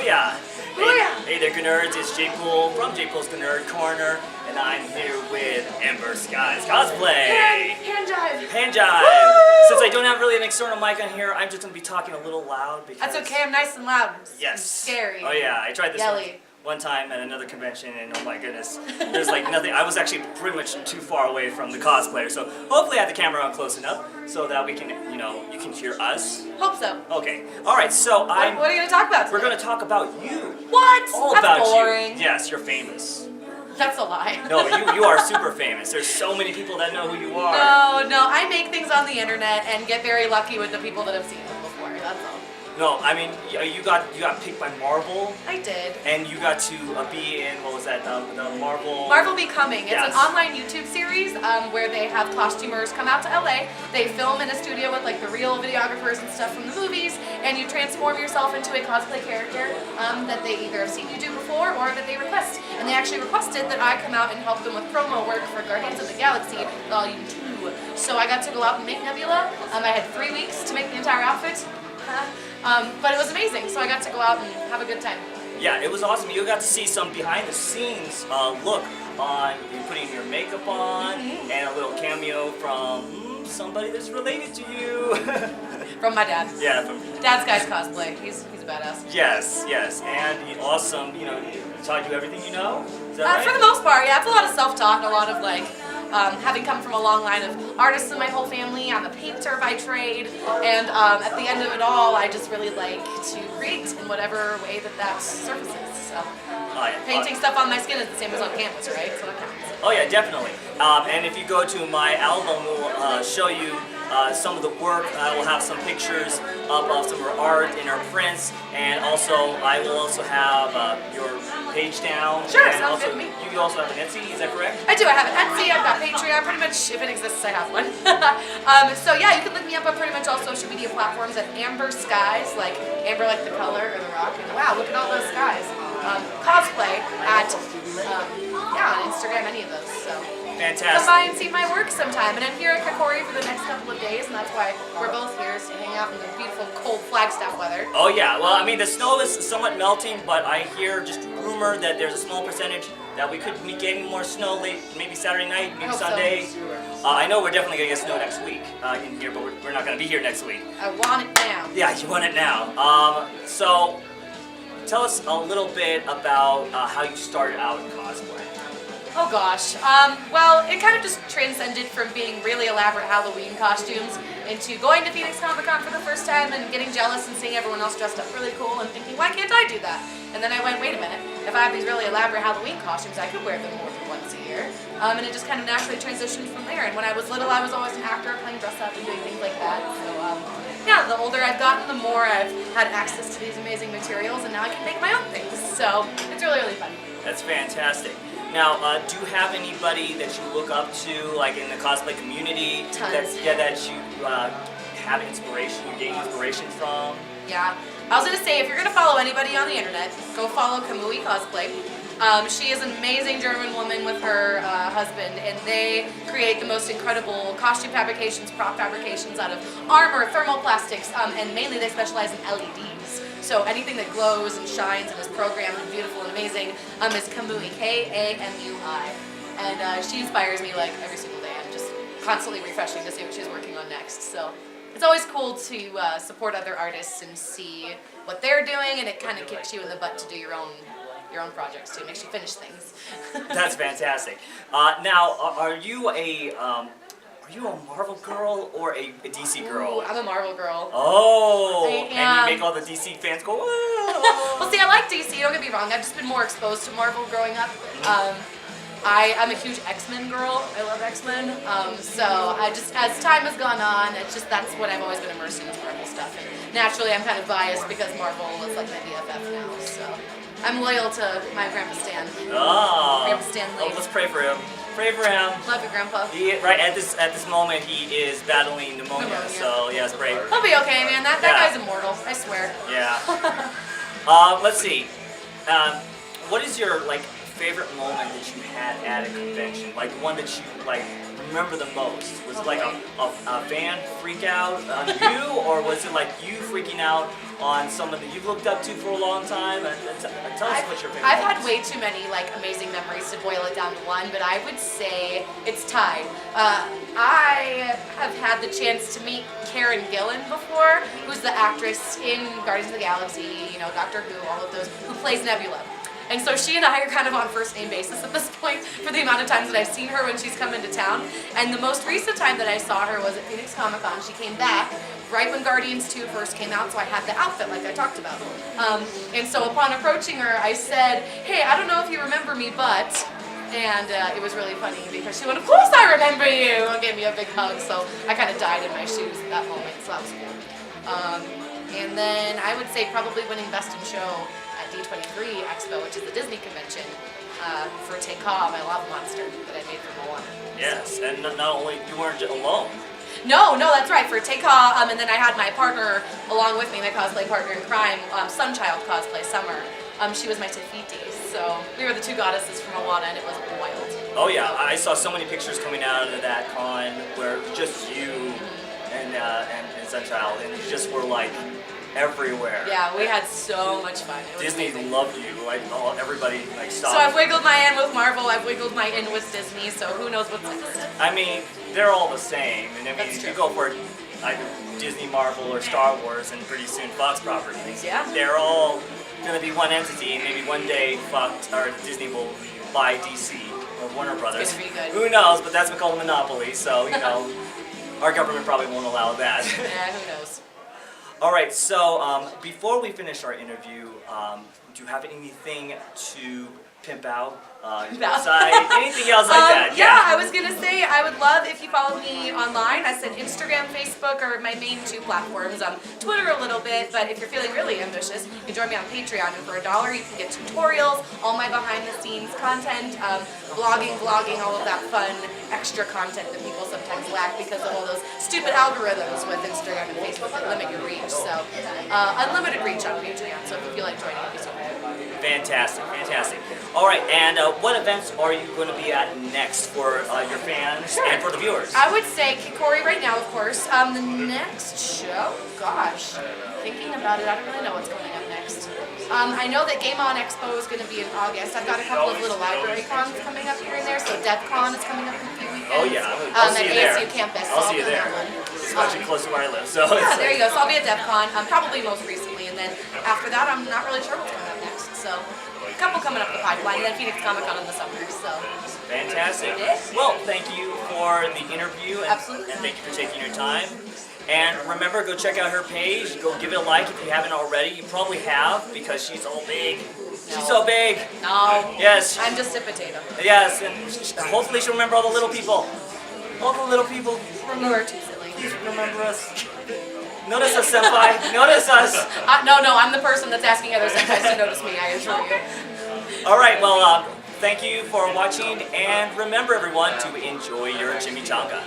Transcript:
Booyah! Booyah! Hey there, GNERDs. It's J Pool from J Pool's GNERD Corner, and I'm here with AmberSkies Cosplay. Hand jive. Hand jive. Woo! Since I don't have really an external mic on here, I'm just going to be talking a little loud because... That's okay, I'm nice and loud. Yes. Scary. Oh yeah, I tried this Yelly. one time at another convention, and oh my goodness, there's like nothing. I was actually pretty much too far away from the cosplayer, so hopefully I have the camera on close enough so that we can, you can hear us. Hope so. Okay. All right. So What are you going to talk about today? We're going to talk about you. What? All That's about boring. you. Yes, you're famous. That's a lie. No, you are super famous. There's so many people that know who you are. No, I make things on the internet and get very lucky with the people that have seen them before. That's all. No, I mean you got picked by Marvel. I did. And you got to be in what was that? The Marvel. Marvel Becoming. It's Yes. an online YouTube series where they have costumers come out to LA. They film in a studio with like the real videographers and stuff from the movies, and you transform yourself into a cosplay character that they either have seen you do before or that they request. And they actually requested that I come out and help them with promo work for Guardians of the Galaxy Volume 2. So I got to go out and make Nebula. I had 3 weeks to make the entire outfit. But it was amazing, so I got to go out and have a good time. Yeah, it was awesome. You got to see some behind the scenes look on you putting your makeup on and a little cameo from somebody that's related to you. From my dad. Yeah, from AmberSkies Cosplay. He's a badass. Yes, and he awesome. He taught you everything you know. Is that right? For the most part, yeah. It's a lot of self-taught and a lot of like having come from a long line of artists in my whole family. I'm a painter by trade, and at the end of it all, I just really like to create in whatever way that surfaces. So painting stuff on my skin is the same as on canvas, right? So that counts. Oh yeah, definitely. And if you go to my album, we'll show you some of the work. I will have some pictures of some of our art and our prints, and also I will also have your page down. Sure, and sounds also, good to me. You also have an Etsy, is that correct? I do. I have an Etsy. I've got Patreon. Pretty much, if it exists, I have one. So yeah, you can look me up on pretty much all social media platforms at AmberSkies, like amber, like the color or the rock. And wow, look at all those skies. Cosplay at on Instagram, any of those. So. Fantastic. Come by and see my work sometime. And I'm here at Kikori for the next couple of days, and that's why we're both here, so hang out in the beautiful cold Flagstaff weather. Oh yeah, well I mean the snow is somewhat melting, but I hear just rumor that there's a small percentage that we could be getting more snow late, maybe Saturday night, maybe Sunday. So. I know we're definitely going to get snow next week in here, but we're not going to be here next week. I want it now. Yeah, you want it now. So tell us a little bit about how you started out in cosplay. Oh gosh, well, it kind of just transcended from being really elaborate Halloween costumes into going to Phoenix Comic Con for the first time and getting jealous and seeing everyone else dressed up really cool and thinking, why can't I do that? And then I went, wait a minute, if I have these really elaborate Halloween costumes, I could wear them more than once a year. And it just kind of naturally transitioned from there. And when I was little, I was always an actor playing dress up and doing things like that. So yeah, the older I've gotten, the more I've had access to these amazing materials, and now I can make my own things. So it's really, really fun. That's fantastic. Now, do you have anybody that you look up to, like in the cosplay community? Tons. That you have inspiration, you gain inspiration from? Yeah. I was going to say, if you're going to follow anybody on the internet, go follow Kikori Cosplay. She is an amazing German woman with her husband, and they create the most incredible costume fabrications, prop fabrications out of armor, thermoplastics, and mainly they specialize in LEDs. So anything that glows and shines and is programmed and beautiful and amazing is Kamui, K-A-M-U-I. And she inspires me like every single day. I'm just constantly refreshing to see what she's working on next. So it's always cool to support other artists and see what they're doing, and it kind of kicks you in the butt to do your own projects too. Makes you finish things. That's fantastic. Now, are you a Marvel girl or a DC girl? Ooh, I'm a Marvel girl. Oh, I am. And you make all the DC fans go, whoa. Well, see, I like DC, don't get me wrong. I've just been more exposed to Marvel growing up. I'm a huge X-Men girl. I love X-Men. So I just, as time has gone on, that's what I've always been immersed in is Marvel stuff. And naturally, I'm kind of biased because Marvel is like my BFF now. So I'm loyal to my Grandpa Stan. Oh. Grandpa Stan Lee. Oh, let's pray for him. Pray for him. Love you, Grandpa. Right at this moment, he is battling pneumonia. So yes, pray. He'll be okay, man. That guy's immortal. I swear. Yeah. Let's see. What is your favorite moment that you had at a convention? Like one that you remember the most? Was it like a fan freak out on you, or was it like you freaking out on someone that you've looked up to for a long time? And tell us what your favorite I've one had way too many like amazing memories to boil it down to one, but I would say it's tied. I have had the chance to meet Karen Gillan before, who's the actress in Guardians of the Galaxy, you know, Doctor Who, all of those, who plays Nebula. And so she and I are kind of on first name basis at this point for the amount of times that I've seen her when she's come into town. And the most recent time that I saw her was at Phoenix Comic Con. She came back right when Guardians 2 first came out, so I had the outfit like I talked about. And so upon approaching her, I said, hey, I don't know if you remember me, but... And it was really funny because she went, of course I remember you, and gave me a big hug. So I kind of died in my shoes at that moment, so that was cool. And then I would say probably winning Best in Show at D23 Expo, which is the Disney convention, for Take Off, my love monster that I made for Moana. Yes, and not only, you weren't alone. No, that's right, for Take Off, and then I had my partner along with me, my cosplay partner in crime, Sunchild Cosplay, Summer. She was my Tafiti, so we were the two goddesses from Moana, and it was wild. Oh yeah, I saw so many pictures coming out of that con where just you and Sunchild, and you just were like everywhere. Yeah, we had so much fun. It was Disney amazing. loved you. Like everybody like stopped. So I've wiggled my in with Marvel, I've wiggled my in with Disney, so who knows what's next. I mean, they're all the same, and I mean, That's if true. you go for either Disney, Marvel, or Star Wars, and pretty soon Fox properties, Yeah. they're all going to be one entity, and maybe one day Fox or Disney will buy DC or Warner Brothers. It's gonna be good. Who knows? But that's called a monopoly, so you know, our government probably won't allow that. Yeah, who knows. All right, so before we finish our interview, do you have anything to pimp out? Your No. website, anything else like that? Yeah, I was gonna say I would love if you follow me online. I said Instagram, Facebook are my main two platforms. Twitter a little bit, but if you're feeling really ambitious, you can join me on Patreon. And for $1, you can get tutorials, all my behind-the-scenes content, blogging, vlogging, all of that fun extra content that people sometimes lack because of all those stupid algorithms with Instagram and Facebook that limit your reach. So unlimited reach on Patreon. So if you feel like joining, it'd be so cool. Fantastic, fantastic. All right, and what events are you going to be at next for your fans Sure. and for the viewers? I would say Kikori right now, of course. The next show, gosh, thinking about it, I don't really know what's coming up next. I know that Game On Expo is going to be in August. I've got a couple of little library cons coming up here and there. So DevCon is coming up in a few weekends. Oh yeah, I'll see you there. ASU campus. I'll see you be on there. that one. It's actually close to where I live, so Yeah, there you go. So I'll be at DevCon, probably most recently, and then after that, I'm not really sure what's coming up next. So a couple coming up the pipeline, and then Phoenix Comic Con in the summer. So fantastic. Yes. Well, thank you for the interview, Absolutely. and thank you for taking your time. And remember, go check out her page. Go give it a like if you haven't already. You probably have because she's all big. She's so big. no, Yes. I'm just a potato. Yes, and hopefully she'll remember all the little people. All the little people. You are too silly. Please remember us. Notice us, senpai. Notice us. No, I'm the person that's asking other senpais to notice me, I assure you. All right, well, thank you for watching, and remember, everyone, to enjoy your chimichanga.